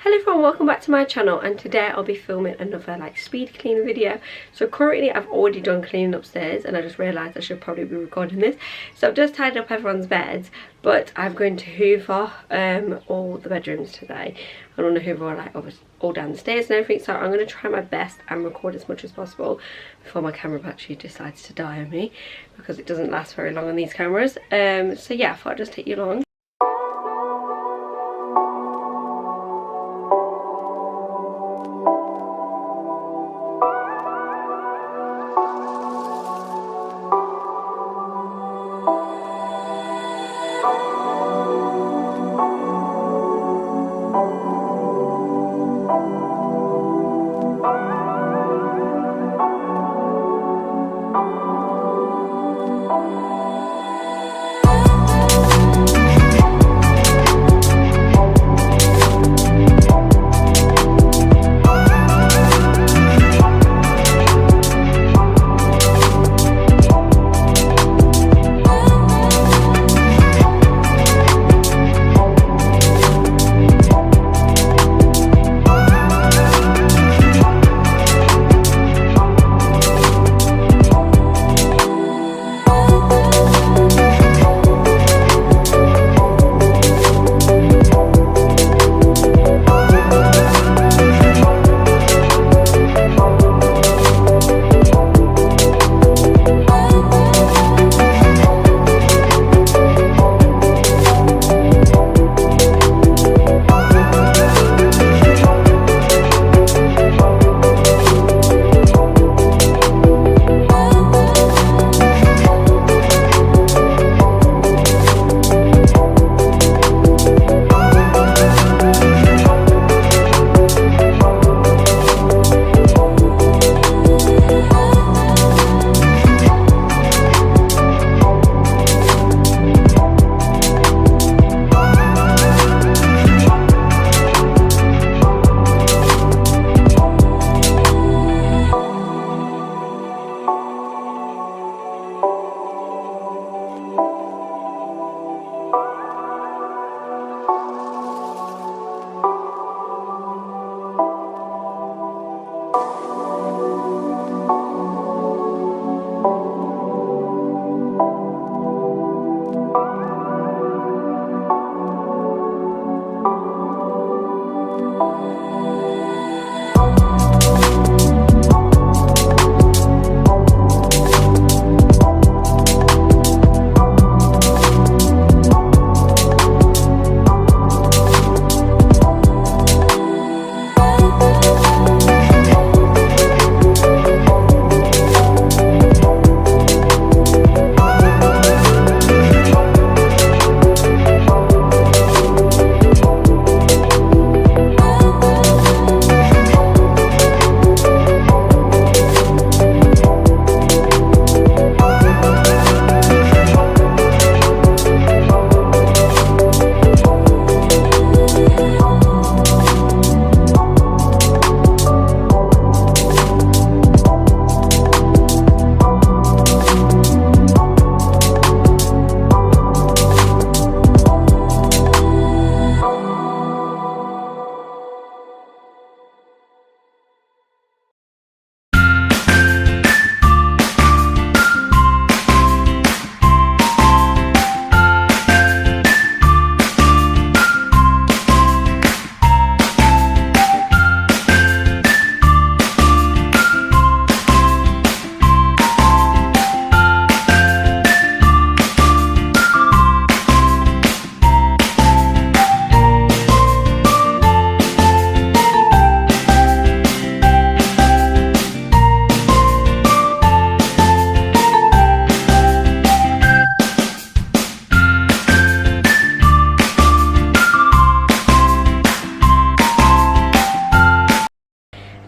Hello everyone, welcome back to my channel, and today I'll be filming another like speed clean video. So currently I've already done cleaning upstairs and I just realised I should probably be recording this. So I've just tidied up everyone's beds, but I'm going to hoover all the bedrooms today. I want to hoover all down the stairs and everything, so I'm going to try my best and record as much as possible before my camera battery decides to die on me, because it doesn't last very long on these cameras. So yeah, I thought I'd just take you along.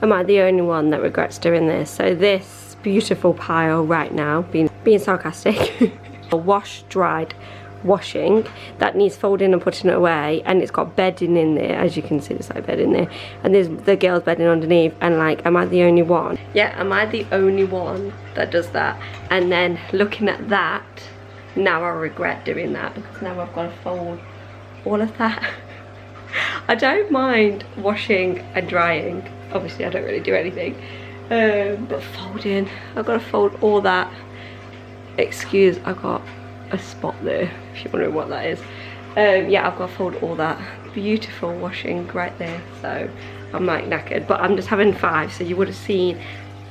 Am I the only one that regrets doing this? So this beautiful pile right now, being sarcastic, wash dried washing that needs folding and putting it away, and it's got bedding in there. As you can see, there's like bedding there, and there's the girls bedding underneath, and like, am I the only one? Yeah, am I the only one that does that? And then looking at that, now I regret doing that, because now I've got to fold all of that I don't mind washing and drying. Obviously I don't really do anything, but folding, I've got to fold all that. Excuse, I got a spot there if you're wondering what that is. Yeah, I've got to fold all that. Beautiful washing right there, so I'm like knackered, but I'm just having 5, so you would have seen.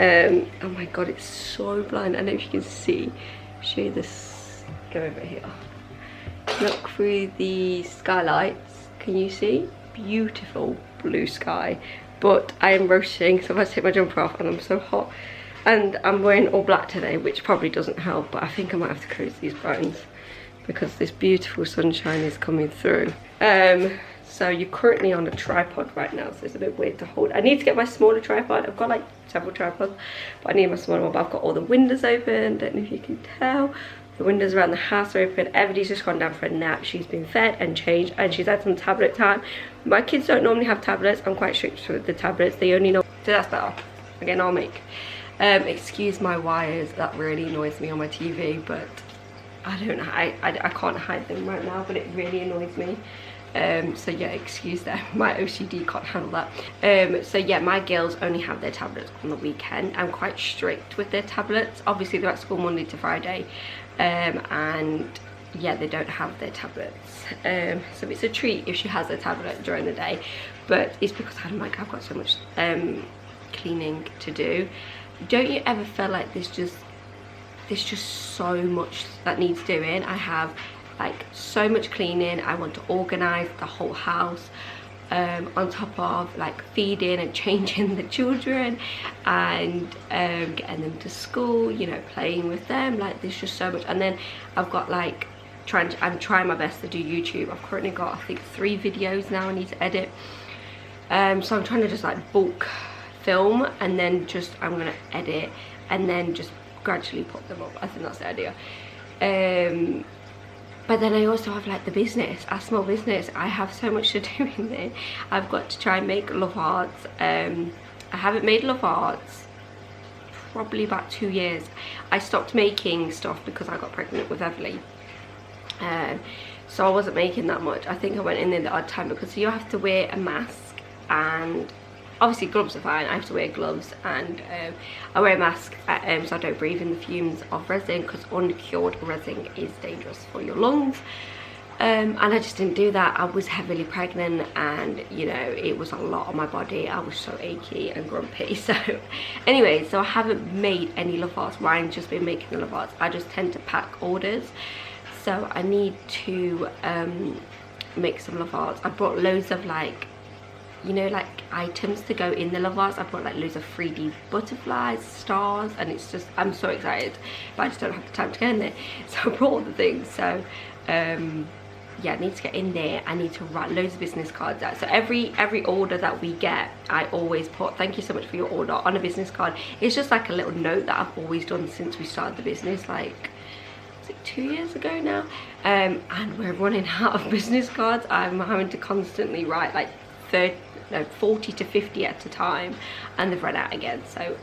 Oh my god, it's so blind. I don't know if you can see. Show you this. Go over here. Look through the skylights. Can you see? Beautiful blue sky. But I am roasting, so I've had to take my jumper off and I'm so hot. And I'm wearing all black today, which probably doesn't help, but I think I might have to close these blinds because this beautiful sunshine is coming through. So you're currently on a tripod right now, so it's a bit weird to hold. I need to get my smaller tripod. I've got like several tripods, but I need my smaller one. But I've got all the windows open. Don't know if you can tell. The windows around the house are open. Everybody's just gone down for a nap. She's been fed and changed, and she's had some tablet time. My kids don't normally have tablets. I'm quite strict with the tablets. They only know. So that's better. Again, I'll make. Excuse my wires. That really annoys me on my TV, but I don't know. I can't hide them right now, but it really annoys me. So yeah, excuse them, my OCD can't handle that. So yeah, my girls only have their tablets on the weekend. I'm quite strict with their tablets. Obviously they're at school Monday to Friday, and yeah, they don't have their tablets. So it's a treat if she has a tablet during the day, but it's because I'm like, I've got so much cleaning to do. Don't you ever feel like there's just so much that needs doing? I have like so much cleaning. I want to organize the whole house, on top of like feeding and changing the children and getting them to school, you know, playing with them. Like there's just so much. And then I've got like I'm trying my best to do YouTube. I've currently got, I think, 3 videos now I need to edit. So I'm trying to just like bulk film, and then just I'm gonna edit and then just gradually put them up. I think that's the idea. But then I also have like the business, a small business. I have so much to do in there. I've got to try and make love hearts. I haven't made love hearts probably about 2 years. I stopped making stuff because I got pregnant with Everly. So I wasn't making that much. I think I went in there the odd time because you have to wear a mask, and obviously gloves are fine. I have to wear gloves, and I wear a mask so I don't breathe in the fumes of resin, because uncured resin is dangerous for your lungs. And I just didn't do that. I was heavily pregnant, and you know, it was a lot on my body. I was so achy and grumpy. So anyway, so I haven't made any love arts. Ryan's just been making the love arts. I just tend to pack orders, so I need to make some love arts. I brought loads of like, you know, like items to go in the love arts. I brought like loads of 3D butterflies, stars, and it's just, I'm so excited, but I just don't have the time to get in there. So I brought all the things. So yeah, I need to get in there. I need to write loads of business cards out. So every order that we get, I always put thank you so much for your order on a business card. It's just like a little note that I've always done since we started the business, like, is it 2 years ago now? And we're running out of business cards. I'm having to constantly write like 40 to 50 at a time, and they've run out again. So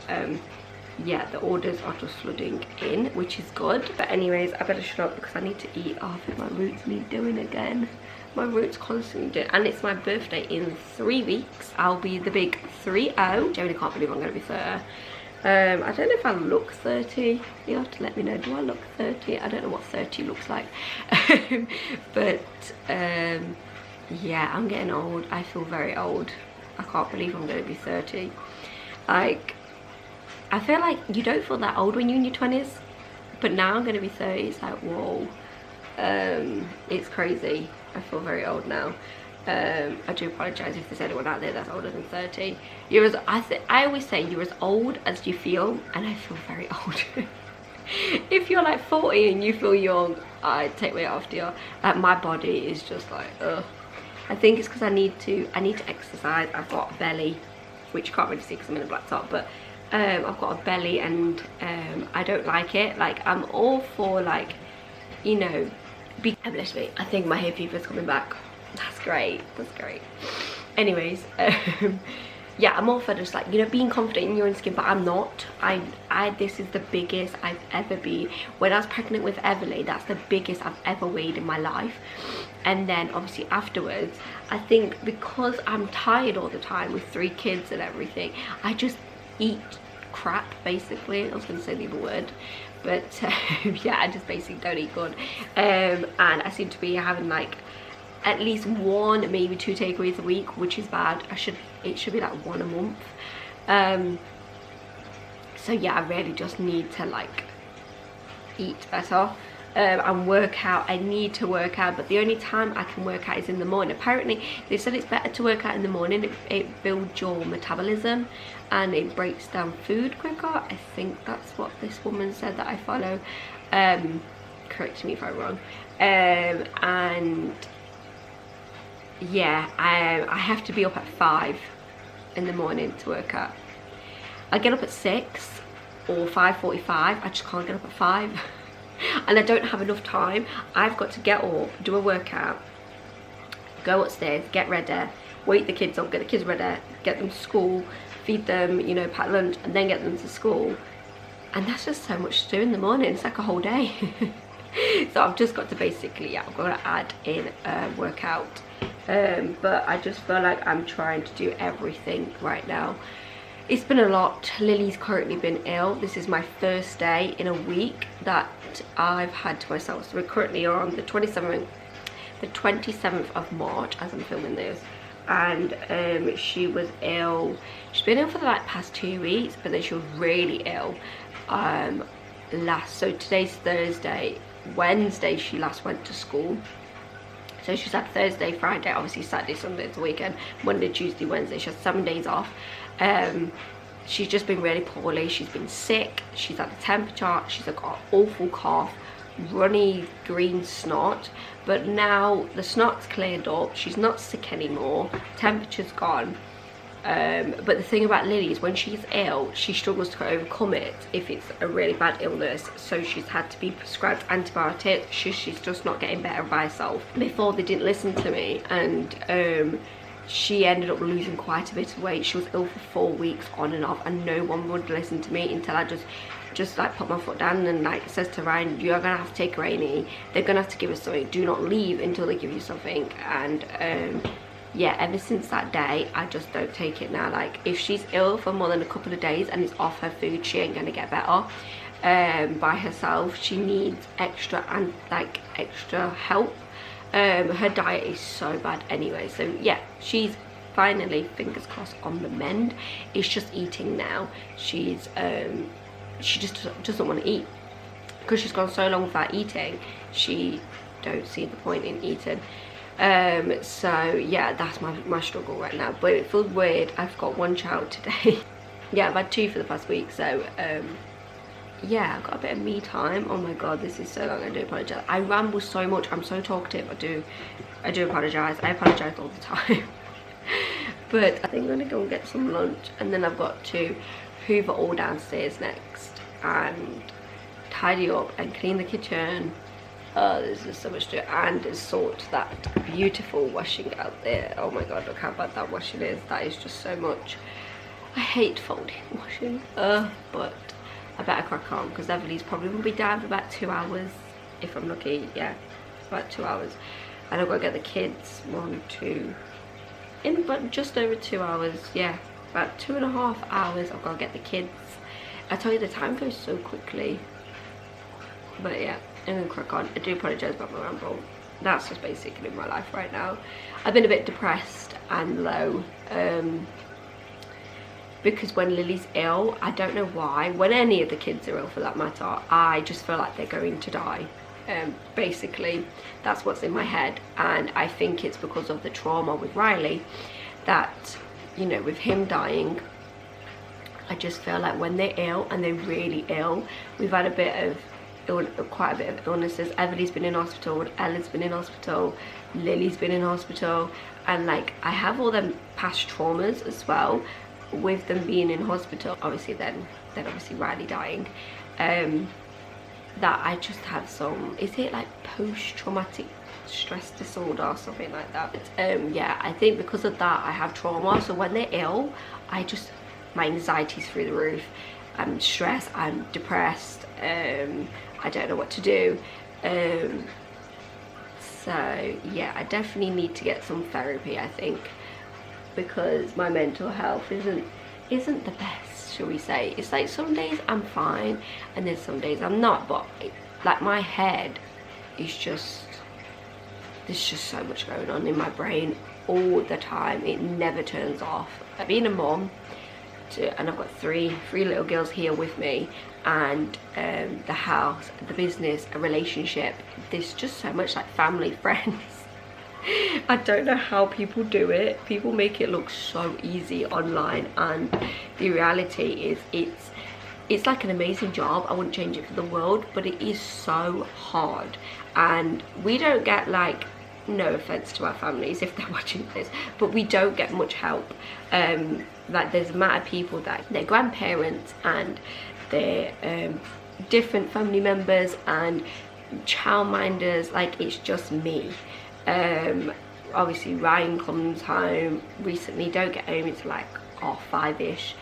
yeah, the orders are just flooding in, which is good. But anyways, I better shut up because I need to eat. Oh, I think my roots need doing again. My roots constantly doing, and it's my birthday in 3 weeks. I'll be the big 30. I really can't believe I'm going to be 30. I don't know if I look 30. You have to let me know, do I look 30? I don't know what 30 looks like. But yeah, I'm getting old. I feel very old. I can't believe I'm going to be 30. Like, I feel like you don't feel that old when you're in your 20s, but now I'm going to be 30. It's like, whoa. It's crazy. I feel very old now. I do apologise if there's anyone out there that's older than 30. You're as, I always say you're as old as you feel, and I feel very old. If you're like 40 and you feel young, I take my off, dear. My body is just like, ugh. I think it's because I need to exercise. I've got a belly, which you can't really see because I'm in a black top, but I've got a belly, and I don't like it. Like, I'm all for, like, you know, bless me, I think my hay fever's coming back. That's great, that's great. Anyways, yeah, I'm all for just like, you know, being confident in your own skin, but I'm not. This is the biggest I've ever been. When I was pregnant with Everly, that's the biggest I've ever weighed in my life. And then obviously afterwards, I think because I'm tired all the time with 3 kids and everything, I just eat crap, basically. I was gonna say the other word, but yeah, I just basically don't eat good. And I seem to be having like at least 1, maybe 2 takeaways a week, which is bad. It should be like 1 a month. So yeah, I really just need to like eat better and work out. I need to work out, but the only time I can work out is in the morning. Apparently they said it's better to work out in the morning. It builds your metabolism and it breaks down food quicker. I think that's what this woman said that I follow. Correct me if I'm wrong. And yeah, I have to be up at 5 in the morning to work out. I get up at 6 or 5:45. I just can't get up at 5 and I don't have enough time. I've got to get up, do a workout, go upstairs, get ready, wake the kids up, get the kids ready, get them to school, feed them, you know, pack lunch, and then get them to school. And that's just so much to do in the morning. It's like a whole day. So I've just got to basically, yeah, I've got to add in a workout. But I just feel like I'm trying to do everything right now. It's been a lot. Lily's currently been ill. This is my first day in a week that I've had to myself. So we're currently on the 27th of March as I'm filming this. And she was ill. She's been ill for the like past 2 weeks, but then she was really ill so today's Thursday. Wednesday she last went to school. So she's had Thursday, Friday, obviously Saturday, Sunday, it's the weekend, Monday, Tuesday, Wednesday. She has 7 days off. She's just been really poorly. She's been sick. She's had a temperature. She's got an awful cough, runny green snot. But now the snot's cleared up. She's not sick anymore. Temperature's gone. But the thing about Lily is when she's ill, she struggles to overcome it if it's a really bad illness. So she's had to be prescribed antibiotics. She's just not getting better by herself. Before, they didn't listen to me, and she ended up losing quite a bit of weight. She was ill for 4 weeks on and off, and no one would listen to me until I just like put my foot down and like says to Ryan, you are gonna have to take her A&E. They're gonna have to give us something. Do not leave until they give you something. And yeah, ever since that day, I just don't take it now. Like, if she's ill for more than a couple of days and it's off her food, she ain't gonna get better by herself. She needs extra and like extra help. Her diet is so bad anyway. So yeah, she's finally, fingers crossed, on the mend. It's just eating now. She just doesn't want to eat because she's gone so long without eating. She don't see the point in eating. So yeah, that's my struggle right now. But it feels weird. I've got 1 child today. Yeah, I've had 2 for the past week. So yeah, I've got a bit of me time. Oh my god, this is so long. I do apologize. I ramble so much. I'm so talkative. I do apologize. I apologize all the time. But I think I'm gonna go and get some lunch, and then I've got to hoover all downstairs next and tidy up and clean the kitchen. There's just so much to do, and sort that beautiful washing out there. Oh my god, look how bad that washing is. That is just so much. I hate folding washing, but I better crack on because Everly's probably will be down for about 2 hours if I'm lucky. Yeah, about 2 hours, and I've got to get the kids in about just over 2 hours. Yeah, about 2.5 hours I've got to get the kids. I tell you, the time goes so quickly. But yeah, I'm gonna crack on. I do apologise about my ramble. That's just basically my life right now. I've been a bit depressed and low because when Lily's ill, I don't know why, when any of the kids are ill for that matter, I just feel like they're going to die. Basically, that's what's in my head, and I think it's because of the trauma with Riley that, you know, with him dying, I just feel like when they're ill and they're really ill, we've had quite a bit of illnesses. Everly's been in hospital, Ella's been in hospital, Lily's been in hospital, and like I have all them past traumas as well with them being in hospital. Obviously then obviously Riley dying, that I just have some, is it like post-traumatic stress disorder or something like that. Yeah, I think because of that I have trauma, so when they're ill, my anxiety's through the roof. I'm stressed, I'm depressed, I don't know what to do. So yeah, I definitely need to get some therapy, I think, because my mental health isn't the best, shall we say. It's like some days I'm fine and then some days I'm not, but like my head is just, there's just so much going on in my brain all the time. It never turns off. Being a mom, and I've got three little girls here with me, and the house, the business, a relationship, there's just so much, like family, friends. I don't know how people do it. People make it look so easy online, and the reality is it's like an amazing job. I wouldn't change it for the world, but it is so hard, and we don't get, like, no offense to our families if they're watching this, but we don't get much help. Like, there's a amount of people that they're grandparents and they're different family members and childminders. Like, it's just me. Obviously Ryan comes home recently, don't get home until like 5ish.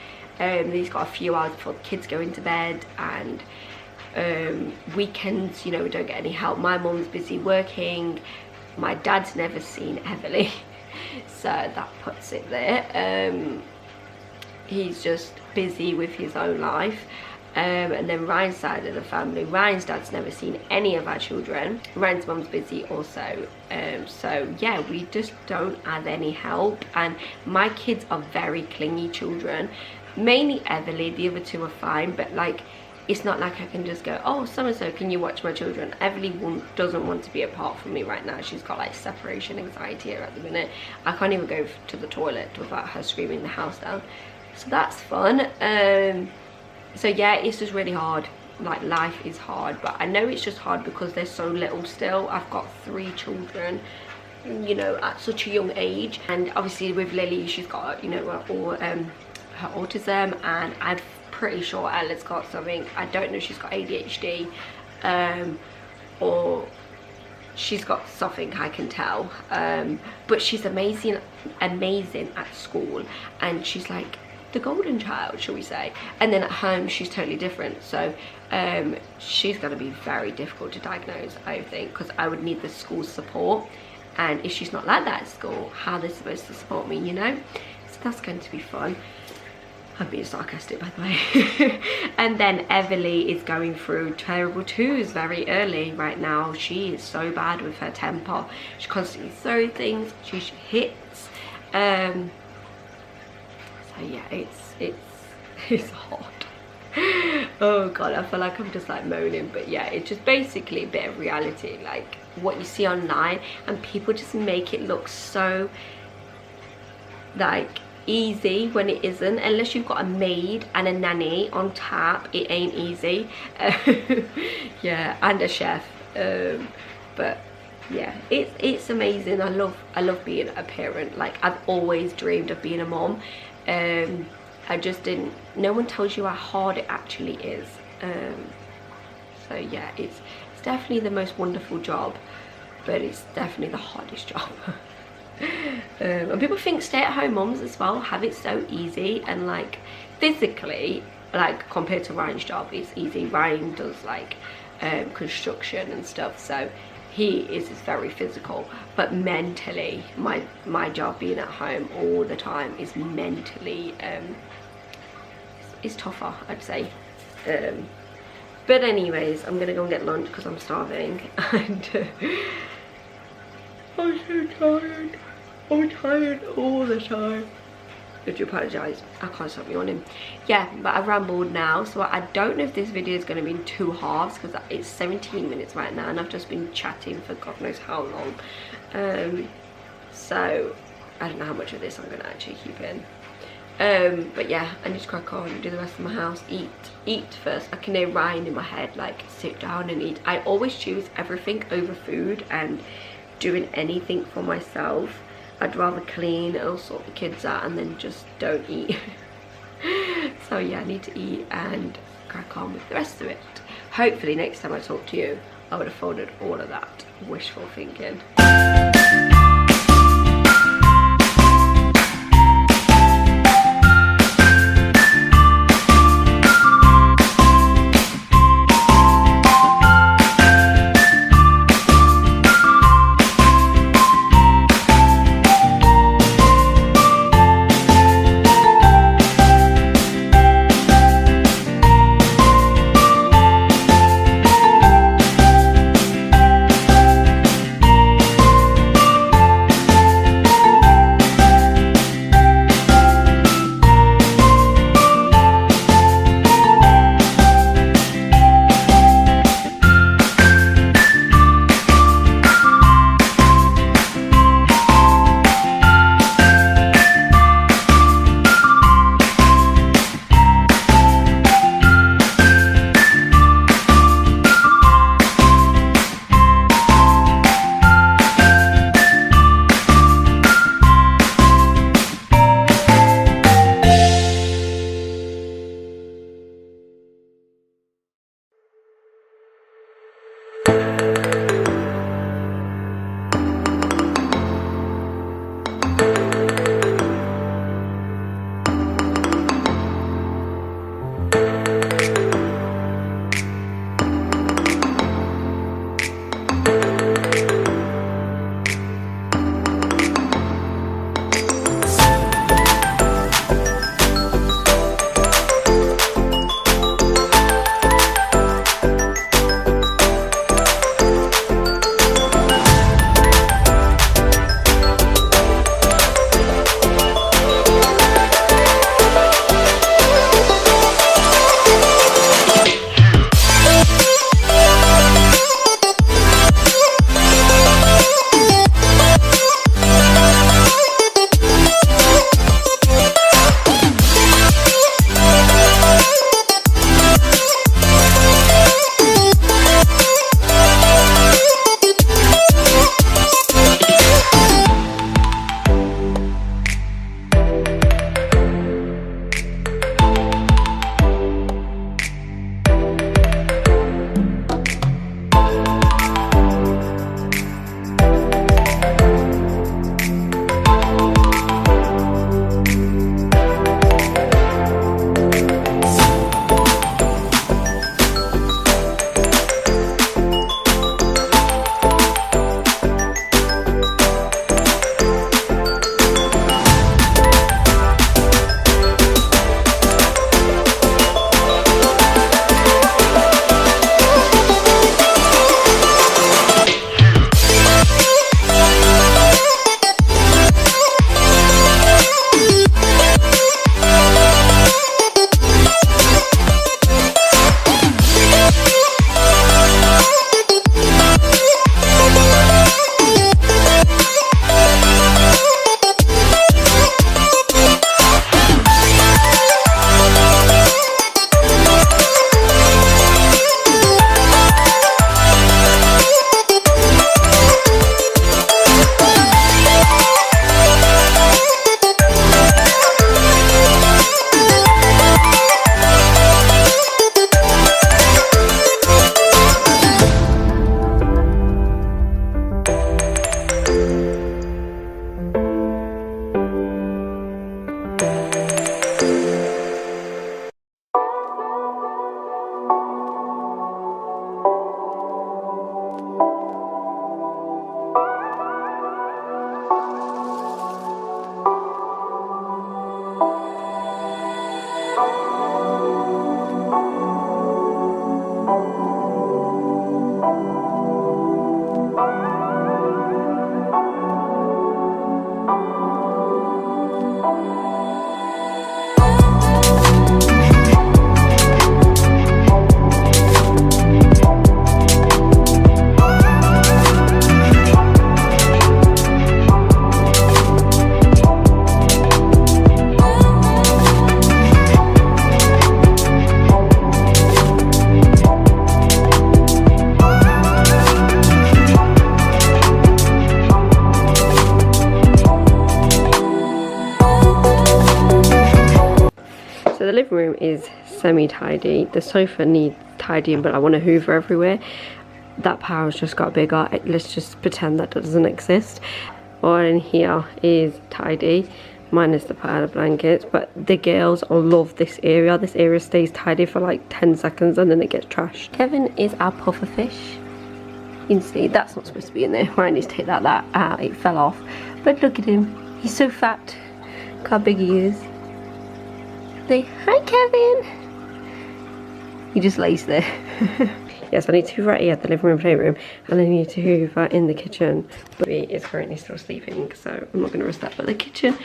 He's got a few hours before the kids go into bed, and weekends, you know, we don't get any help. My mum's busy working, my dad's never seen Everly, so that puts it there. He's just busy with his own life. And then Ryan's side of the family, Ryan's dad's never seen any of our children. Ryan's mum's busy also. So yeah, we just don't have any help, and my kids are very clingy children, mainly Everly. The other two are fine, but like, it's not like I can just go, oh, so-and-so, can you watch my children? Everly doesn't want to be apart from me right now. She's got like separation anxiety at the minute. I can't even go to the toilet without her screaming the house down. So that's fun. So yeah, it's just really hard. Like, life is hard, but I know it's just hard because they're so little still. I've got 3 children, you know, at such a young age, and obviously with Lily, she's got, you know, all her autism, and I'm pretty sure Ella's got something. I don't know if she's got ADHD, or she's got something, I can tell. But she's amazing at school, and she's like the golden child, shall we say, and then at home she's totally different. So she's going to be very difficult to diagnose, I think, because I would need the school support, and if she's not like that at school, how are they supposed to support me, you know? So that's going to be fun. I'm being sarcastic, by the way. And then Everly is going through terrible twos very early right now. She is so bad with her temper. She constantly throws things, she hits. So yeah, it's hard. Oh god, I feel like I'm just like moaning, but yeah, it's just basically a bit of reality, like what you see online, and people just make it look so like easy when it isn't. Unless you've got a maid and a nanny on tap, it ain't easy. Yeah, and a chef. But yeah, it's amazing. I love being a parent. Like, I've always dreamed of being a mom. I just didn't, no one tells you how hard it actually is. So yeah, it's definitely the most wonderful job, but it's definitely the hardest job. And people think stay-at-home moms as well have it so easy, and like physically, like compared to Ryan's job, it's easy. Ryan does like construction and stuff, so he is very physical, but mentally my job being at home all the time is mentally is tougher, I'd say. But anyways, I'm gonna go and get lunch because I'm starving, and I'm so tired. I'm tired all the time. I do apologise, I can't stop yawning. Yeah, but I've rambled now, so I don't know if this video is going to be in 2 halves, because it's 17 minutes right now and I've just been chatting for God knows how long. So I don't know how much of this I'm going to actually keep in. But yeah, I need to crack on and do the rest of my house. Eat first. I can hear Ryan in my head, like, sit down and eat. I always choose everything over food and doing anything for myself. I'd rather clean or sort the kids out and then just don't eat. So yeah, I need to eat and crack on with the rest of it. Hopefully next time I talk to you, I would have folded all of that. Wishful thinking. the living room is semi-tidy. The sofa needs tidying, but I want to hoover everywhere. that power's just got bigger. Let's just pretend that doesn't exist. All in here is tidy, minus the pile of blankets, but the girls love this area. This area stays tidy for like 10 seconds and then it gets trashed. Kevin is our puffer fish. You can see that's not supposed to be in there. I need to take that out. It fell off. But look at him. He's so fat. Look how big he is. Say hi, Kevin. He just lays there. Yes, I need to hoover out here at the living room, playroom, and I need to hoover in the kitchen. But he is currently still sleeping, so I'm not going to risk that. But the kitchen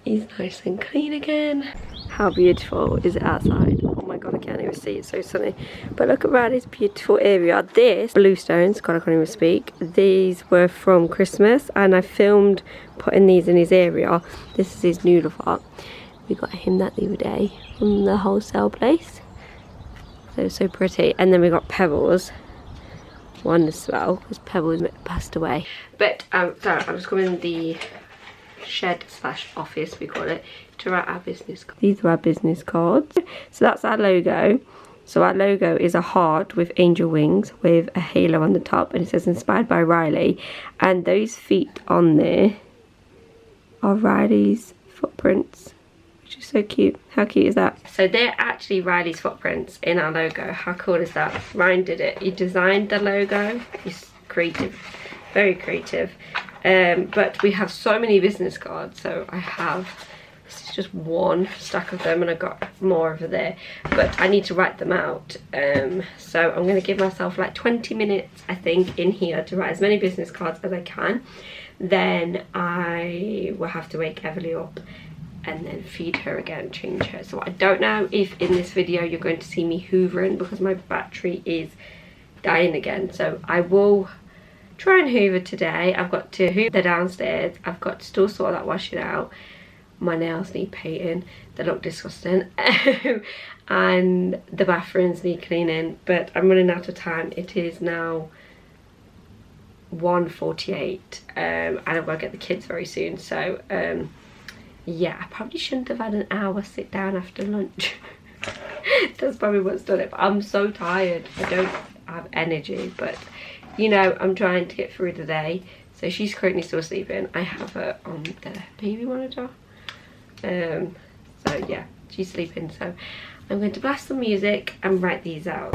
is nice and clean again. How beautiful is it outside? Oh my god, I can't even see, it's so sunny. But look around this beautiful area. This, bluestones, god I can't even speak. These were from Christmas, and I filmed putting these in his area. This is his noodle pot. We got him that the other day from the wholesale place. They're so pretty. And then we got Pebbles. One as well, because Pebbles passed away. But so I'm just coming in the shed slash office, we call it, to write our business cards. These are our business cards. So that's our logo. So our logo is a heart with angel wings with a halo on the top, and it says inspired by Riley. And those feet on there are Riley's footprints, which is so cute. How cute is that? So they're actually Riley's footprints in our logo. How cool is that? Ryan did it. He designed the logo. He's creative, very creative. But we have so many business cards. So I have, this is just one stack of them, and I got more over there. But I need to write them out. So I'm going to give myself like 20 minutes, I think, in here to write as many business cards as I can. Then I will have to wake Everly up and then feed her again, change her. So I don't know if in this video you're going to see me hoovering because my battery is dying again. So I will try and hoover today. I've got to hoover the downstairs. I've got to still sort that washing out. My nails need painting. They look disgusting. And the bathrooms need cleaning. But I'm running out of time. It is now 1:48. And I've got to get the kids very soon. So yeah, I probably shouldn't have had an hour sit down after lunch. That's probably what's done it. But I'm so tired. I don't have energy. But, you know, I'm trying to get through the day. So she's currently still sleeping. I have her on the baby monitor. So, yeah, she's sleeping. So I'm going to blast some music and write these out.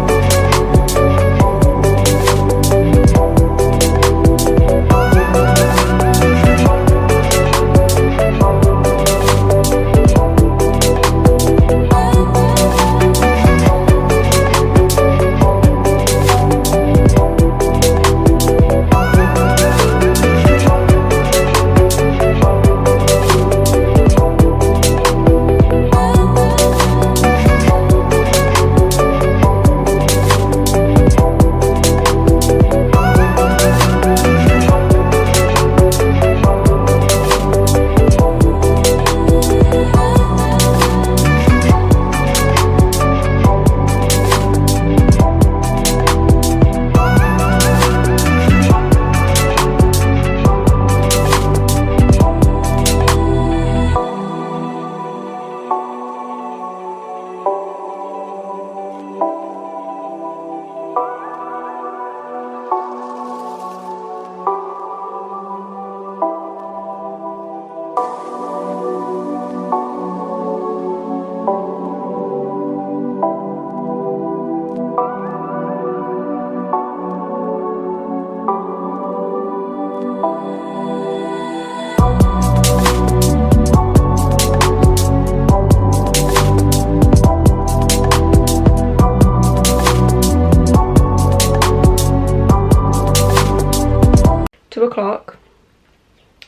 2 o'clock.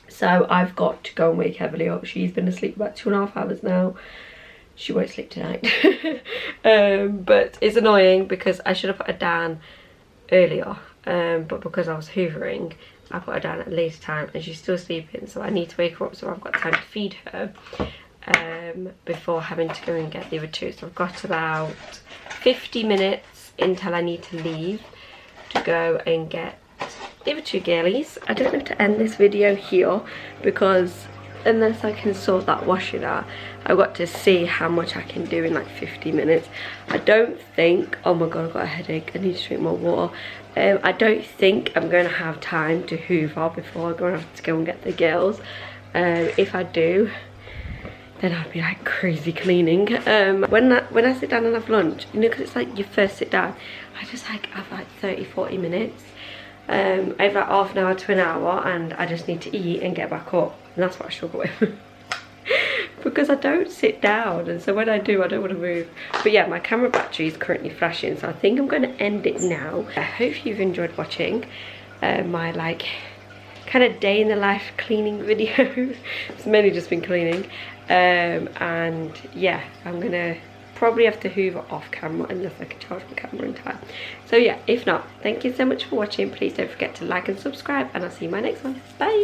So I've got to go and wake Everly up. She's been asleep about 2.5 hours now. She won't sleep tonight. But it's annoying because I should have put her down earlier. But because I was hoovering, I put her down at a later time and she's still sleeping. So I need to wake her up so I've got time to feed her before having to go and get the other two. So I've got about 50 minutes until I need to leave to go and get the other two girlies. I don't want to end this video here because unless I can sort that washing out, I've got to see how much I can do in like 50 minutes. I don't think, oh my god, I've got a headache, I need to drink more water. I don't think I'm going to have time to hoover before I'm going to have to go and get the girls. If I do, then I'll be like crazy cleaning. When I sit down and have lunch, you know, because it's like you first sit down, I just like have like 30-40 minutes. I have like half an hour to an hour, and I just need to eat and get back up, and that's what I struggle with. Because I don't sit down, and so when I do, I don't want to move. But yeah, my camera battery is currently flashing, so I think I'm going to end it now. I hope you've enjoyed watching my like kind of day in the life cleaning video. It's mainly just been cleaning, and yeah, I'm gonna probably have to hoover off camera unless I can charge my camera in time. So yeah, if not, thank you so much for watching. Please don't forget to like and subscribe, and I'll see you in my next one. Bye.